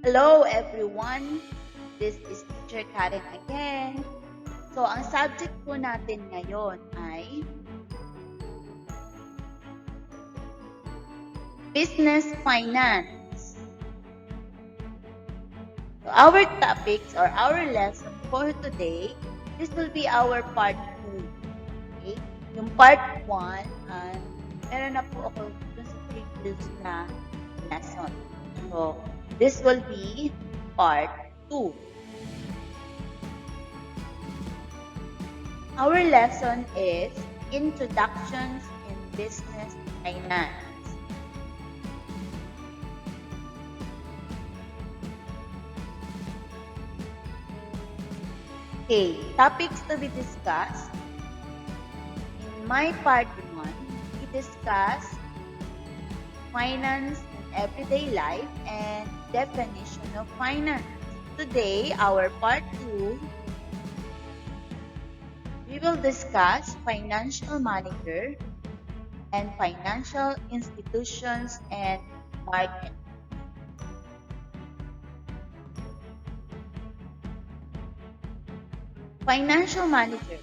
Hello everyone! This is Teacher Karen again. So, ang subject po natin ngayon ay Business Finance. So, our topics or our lesson for today, this will be our part 2. Okay? Yung part 1, meron na po ako dun sa previous na lesson. So, this will be part 2. Our lesson is Introductions in Business Finance. Okay, topics to be discussed. In my part 1, we discuss finance in everyday life and definition of finance. Today, our part 2, we will discuss financial manager and financial institutions and market. Financial manager.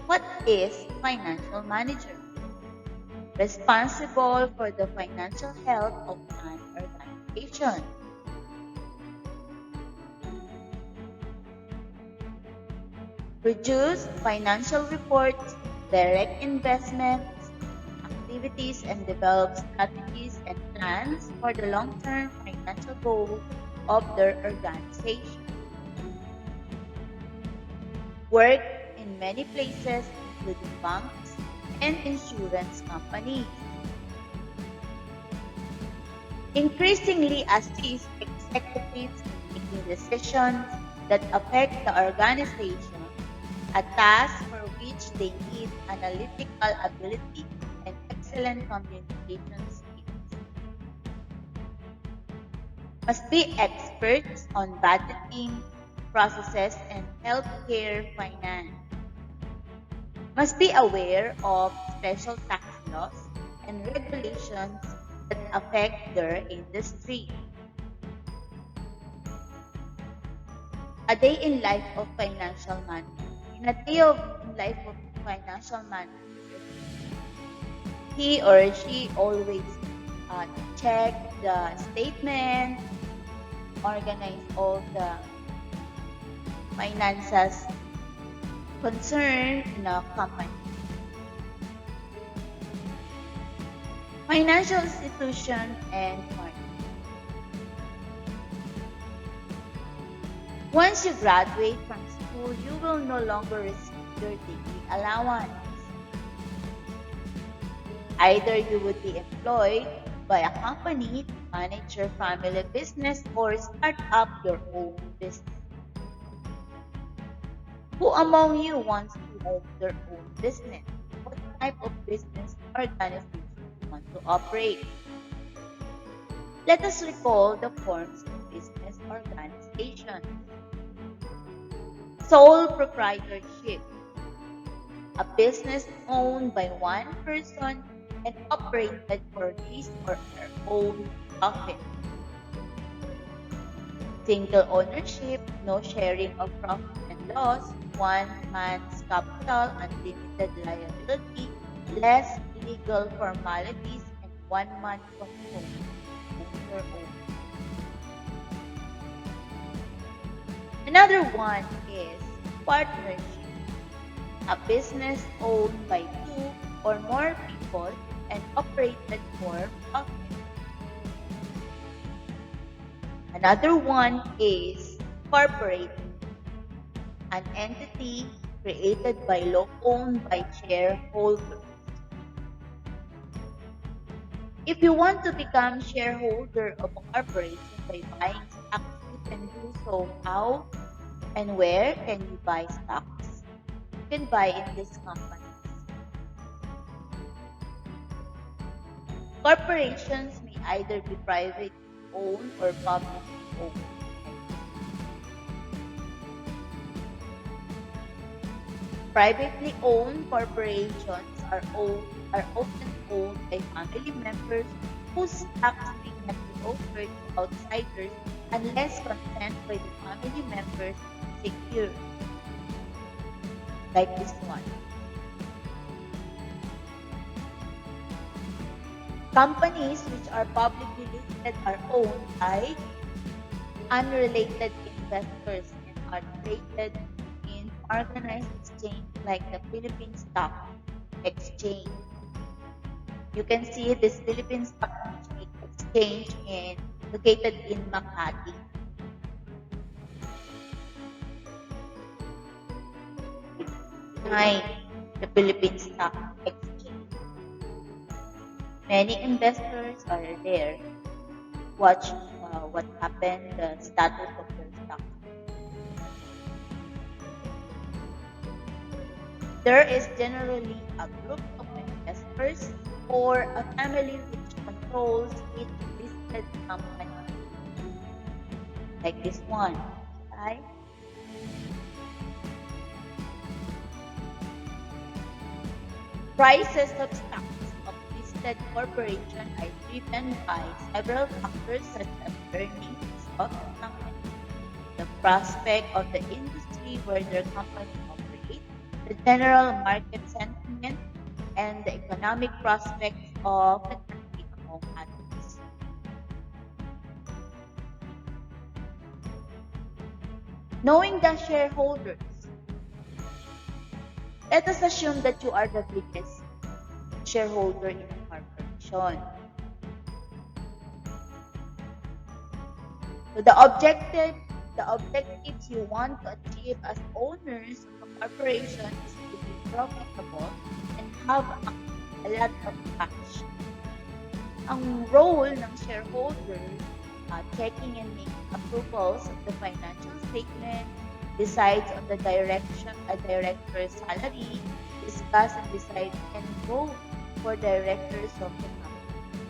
What is financial manager? Responsible for the financial health of an organization. Produce financial reports, direct investments, activities, and develop strategies and plans for the long-term financial goals of their organization. Work in many places, including banks and insurance companies. Increasingly assist executives in making decisions that affect the organization, a task for which they need analytical ability and excellent communication skills. Must be experts on budgeting, processes, and healthcare finance. Must be aware of special tax laws and regulations that affect their industry. A day in life of financial manager. In a day of life of financial manager, he or she always check the statement, organize all the finances concerned in a company. Financial institution and market. Once you graduate from school, you will no longer receive your daily allowance. Either you would be employed by a company to manage your family business or start up your own business. Who among you wants to own their own business? What type of business organization you want to operate? Let us recall the forms of business organization. Sole proprietorship. A business owned by one person and operated for his or her own profit. Single ownership, no sharing of profit and loss, one man's capital, unlimited liability, less legal formalities, and 1 month control. Your own. Another one is partnership. A business owned by 2 or more people and operated for profit. Another one is corporate, an entity created by law owned by shareholders. If you want to become shareholder of a corporation by buying stocks, you can do so. How and where can you buy stocks? You can buy in these companies. Corporations may either be private owned or publicly owned. Privately owned corporations are often owned by family members whose stocks may not be offered to outsiders unless consent by the family members is secured, like this one. Companies which are publicly listed are owned by unrelated investors and are traded in organized exchange like the Philippine Stock Exchange. You can see this Philippine Stock Exchange located in Makati. Behind the Philippine Stock Exchange. Many investors are there. Watch what happened, the status of their stock. There is generally a group of investors or a family which controls each listed company. Like this one, right? Prices of stocks of listed corporations are driven by several factors such as earnings of the company, the prospect of the industry where their company operates, the general market sentiment, and the economic prospects of the country, among others. Knowing the shareholders, let us assume that you are the biggest shareholder in a corporation. So the objectives you want to achieve as owners of a corporation is to be profitable and have a lot of cash. Ang role ng shareholder, checking and making approvals of the financial statement, decides on the director's salary, discuss and decide and vote for directors of the company,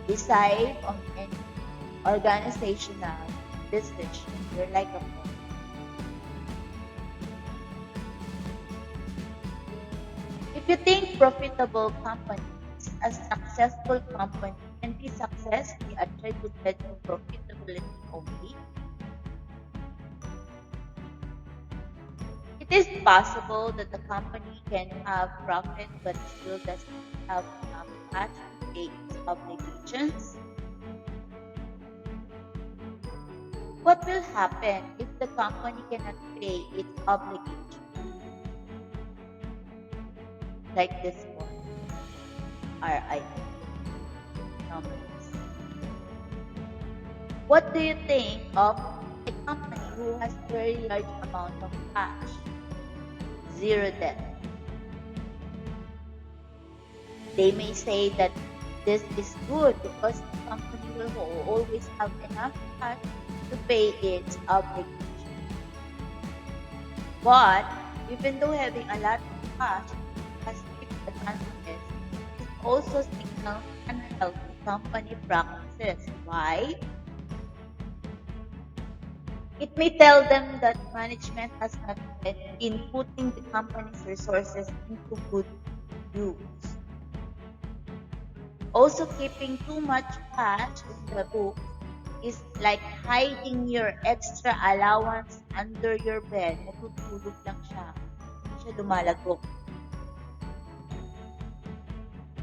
decide on any organizational decision. You're like a board. If you think profitable companies, a successful company can be successfully attributed to profitability only, it is possible that the company can have profit but still doesn't have enough cash to pay its obligations. What will happen if the company cannot pay its obligations? Like this one, RI numbers. What do you think of a company who has very large amount of cash? Zero debt. They may say that this is good because the company will always have enough cash to pay its obligation. But even though having a lot of cash has its advantages, it also signals unhealthy company practices. Why? It may tell them that management has not been putting the company's resources into good use. Also, keeping too much cash in the book is like hiding your extra allowance under your bed. Natutulog lang siya. Hindi siya lumalagok.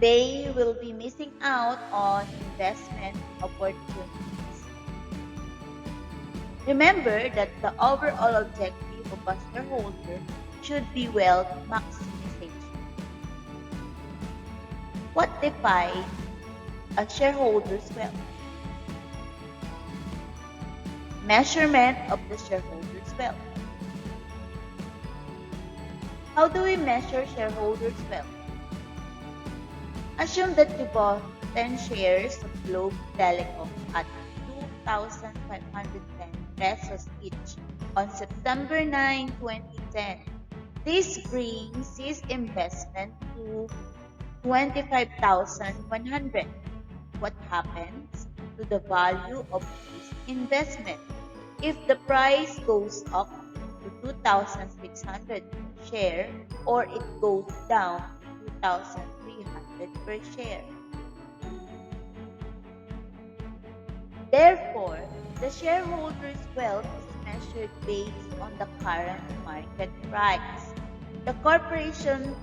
They will be missing out on investment opportunities. Remember that the overall objective of a shareholder should be wealth maximization. What defines a shareholder's wealth? Measurement of the shareholder's wealth. How do we measure shareholders' wealth? Assume that you bought 10 shares of Globe Telecom at 2,510 pesos each on September 9, 2010. This brings his investment to 25,100. What happens to the value of his investment? If the price goes up to 2,600 per share or it goes down to 2,300 per share. Therefore, The shareholder's wealth is measured based on the current market price. The corporation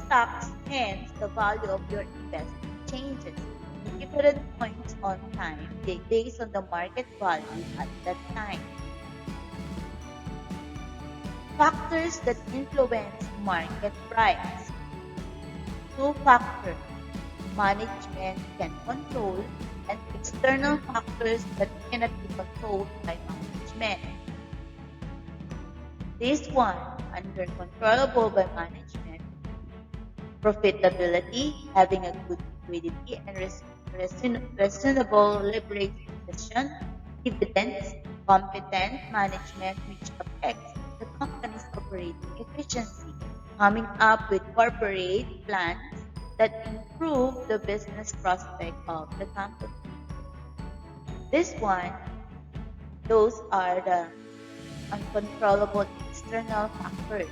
stocks, hence, the value of your investment changes in different points on time based on the market value at that time. Factors that influence market price. Two factors management can control and external factors that cannot be controlled by management. This one, under controllable by management, profitability, having a good liquidity and reasonable leverage position, dividends, competent management which affects the company's operating efficiency, coming up with corporate plans that improve the business prospect of the company. This one, those are the uncontrollable external factors,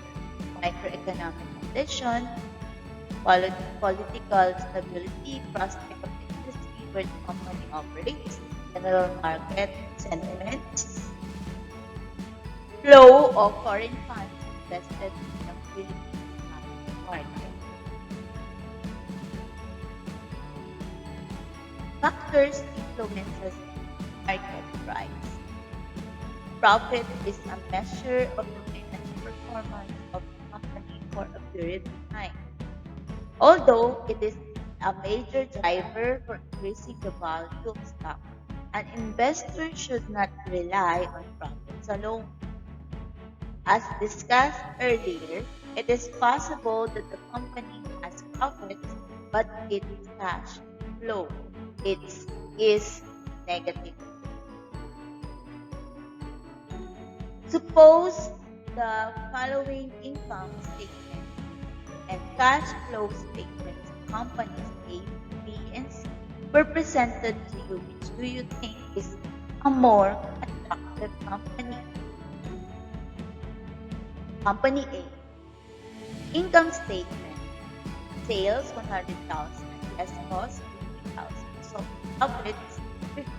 microeconomic condition, political stability, prospect of the industry where the company operates, general market sentiments, flow of foreign funds invested in the Philippine market. Factors influences market price. Profit is a measure of the financial performance of the company for a period of time. Although it is a major driver for increasing the value of stock, an investor should not rely on profits alone. As discussed earlier, it is possible that the company has profits, but its cash flow is negative. Suppose the following income statement and cash flow statements of companies A, B, and C were presented to you. Which do you think is a more attractive company? Company A. Income statement. Sales 100,000 less cost 50,000. So profits 50,000.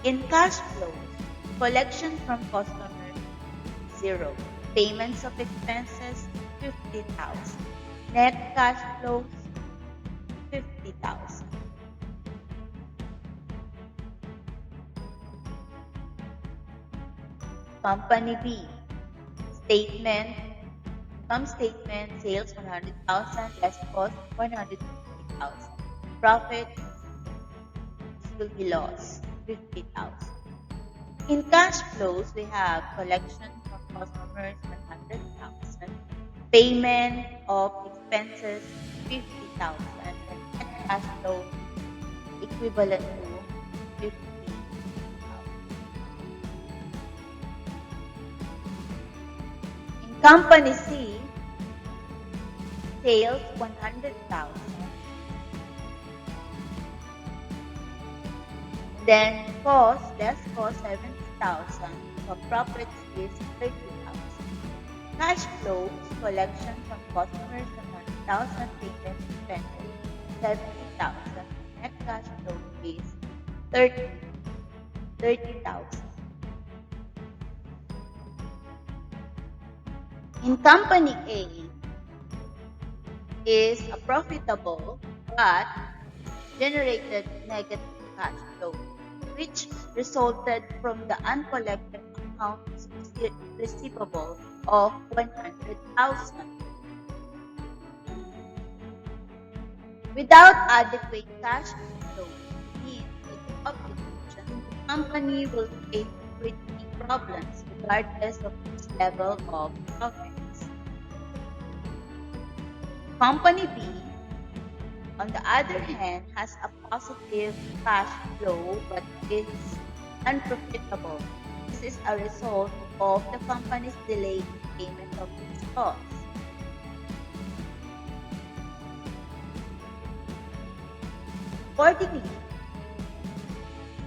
In cash flows, collection from customers 0. Payments of expenses 50,000. Net cash flows 50,000. Company B. Income statement, sales 100,000 less cost 150,000. Profit will be loss 50,000. In cash flows, we have collection from customers 100,000, payment of expenses 50,000, and net cash flow equivalent to 50,000. In company C, sales 100,000. Then less cost 70,000. So profits is 30,000. Cash flows, collection from customers 100,000, payment expenses 70,000. Net cash flow is 30,000. In company A is a profitable but generated negative cash flow, which resulted from the uncollected accounts receivable of 100,000. Without adequate cash flow to meet its obligation, the company will face liquidity problems regardless of its level of profits. Company B, on the other hand, has a positive cash flow but is unprofitable. This is a result of the company's delayed payment of its costs. Accordingly,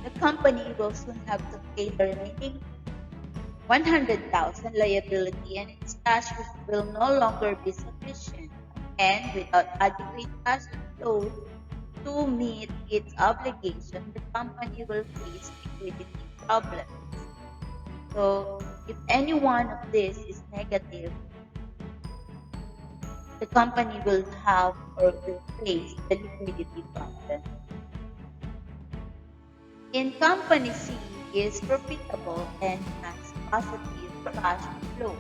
the company will soon have to pay the remaining 100,000 liability and its cash will no longer be sufficient, and without adequate cash flow to meet its obligation, the company will face liquidity problems. So, if any one of this is negative, the company will have or will face the liquidity problem. In company C is profitable and has positive cash flow.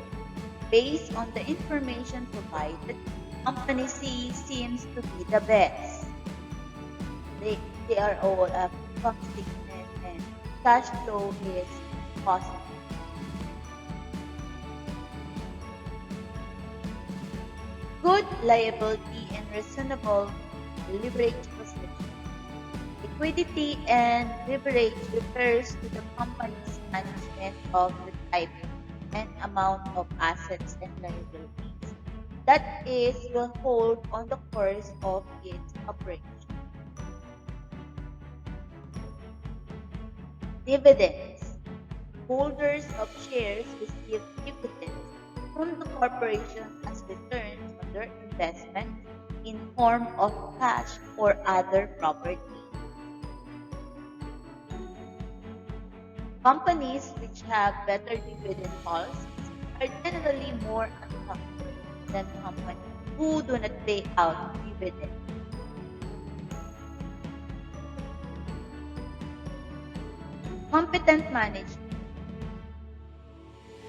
Based on the information provided, company C seems to be the best. They are all income statement and cash flow is positive. Good liability and reasonable leverage position. Liquidity and leverage refers to the company's management of the type and amount of assets and liabilities that is will hold on the course of its operation. Dividends. Holders of shares receive dividends from the corporation as returns on their investment in form of cash or other property. Companies which have better dividend policies are generally more attractive than companies who do not pay out dividends. Competent management.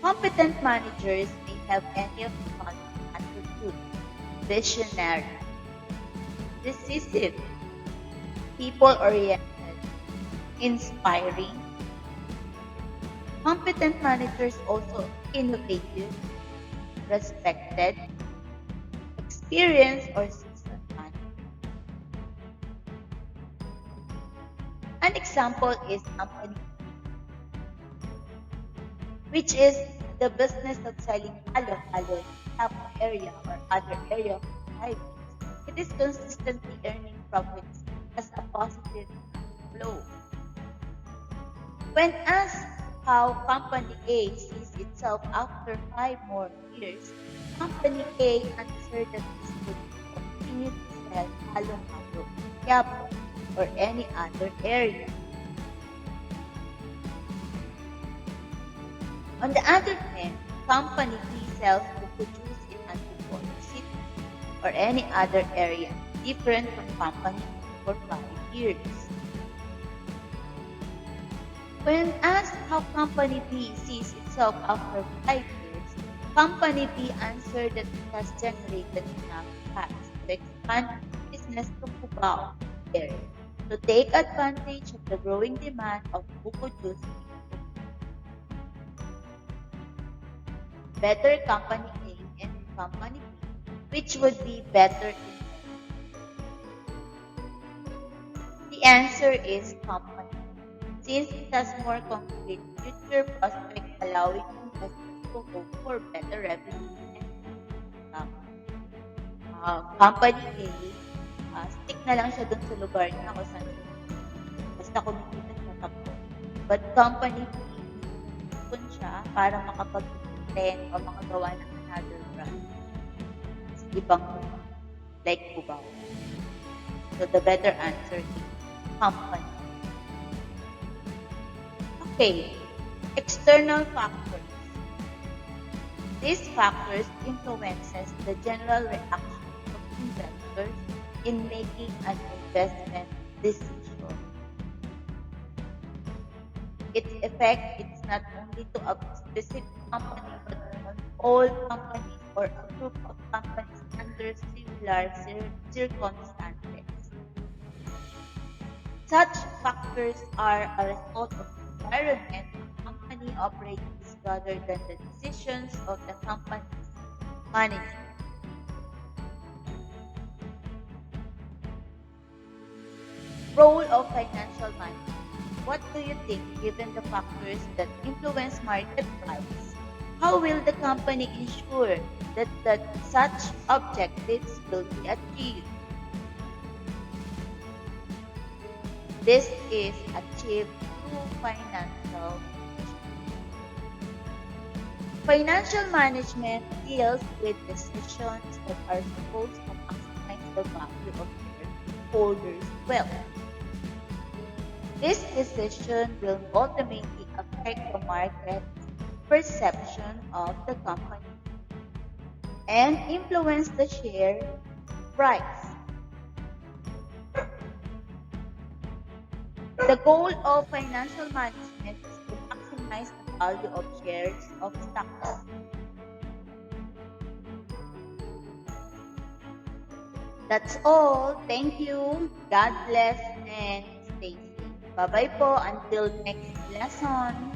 Competent managers may have any of the following attributes: visionary, decisive, people-oriented, inspiring. Competent managers also innovative, respected, experienced or seasoned managers. An example is company, which is the business of selling halo-halo in some area or other area of life. It is consistently earning profits as a positive flow. When asked how Company A sees itself after 5 more years, Company A answered that this would continue to sell halo-halo, yapo, or any other area. On the other hand, Company B sells to produce in Antipolo City or any other area different from Company A for 5 years. When asked how Company B sees itself after 5 years, Company B answered that it has generated enough cash to expand business to Cubao area to take advantage of the growing demand of buko juice. Better Company A and Company B, which would be better in the answer is Company B, since it has more concrete future prospects allowing investors to hope for better revenue and income. Company A, stick na lang siya dun sa lugar niya kung saan basta kumikita siya tapos. But Company B, dun siya para makapag-trend o makagawa ng another brand. Sa ibang like Cubao. So the better answer is company. Okay, external factors. These factors influences the general reaction of investors in making an investment decision. Its effect is not only to a specific company but on all companies or a group of companies under similar circumstances. Such factors are a result of the environment a company operates rather than the decisions of the company's management. Role of financial management. What do you think, given the factors that influence market price? How will the company ensure that such objectives will be achieved? This is achieved through financial management. Financial management deals with decisions that are supposed to maximize the value of shareholders' wealth. This decision will ultimately affect the market's perception of the company and influence the share price. The goal of financial management is to maximize the value of shares of stocks. That's all. Thank you. God bless and stay safe. Bye-bye po until next lesson.